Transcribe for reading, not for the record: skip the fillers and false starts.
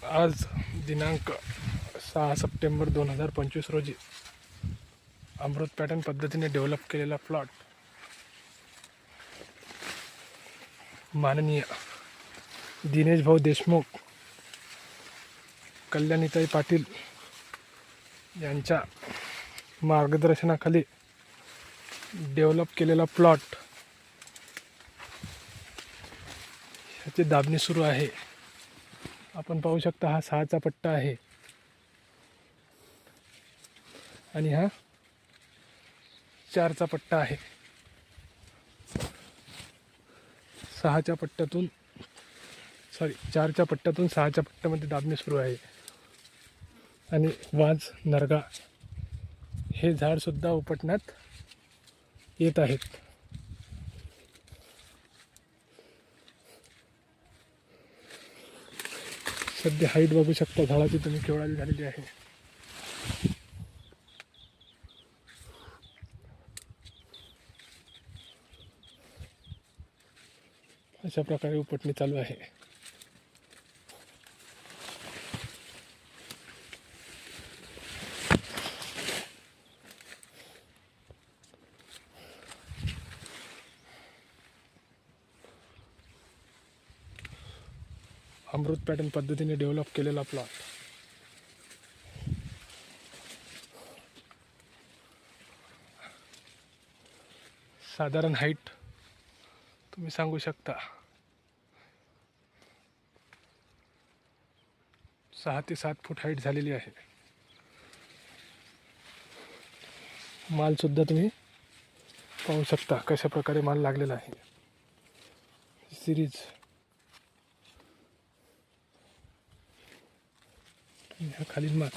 आज दिनांक 6 सप्टेंबर 2025 रोजी अमृत पॅटर्न पद्धतीने डेव्हलप केलेला प्लॉट माननीय दिनेश भाऊ देशमुख, कल्याणीताई पाटील यांच्या मार्गदर्शनाखाली डेव्हलप केलेला प्लॉट ह्याची दाबणी सुरू आहे. आपण पाहू शकता हा 6चा पट्टा आहे आणि हा 4चा पट्टा आहे. 4च्या पट्ट्यातून 6च्या पट्ट्यामध्ये दाबणी सुरू आहे. आणि वाज नरगा हे झाडसुद्धा उपटण्यात येत आहेत. सध्या हाईट बघू शकता झाडाची तुम्ही केवढी झालेली आहे. अशा प्रकारे उपटणी चालू आहे. अमृत पॅटर्न पद्धतीने डेव्हलप केलेला प्लॉट साधारण हाईट तुम्ही सांगू शकता 6 ते 7 फूट हाईट झालेली आहे. माल सुद्धा तुम्ही पाहू शकता कशा प्रकारे माल लागलेला आहे. सिरीज खालील माल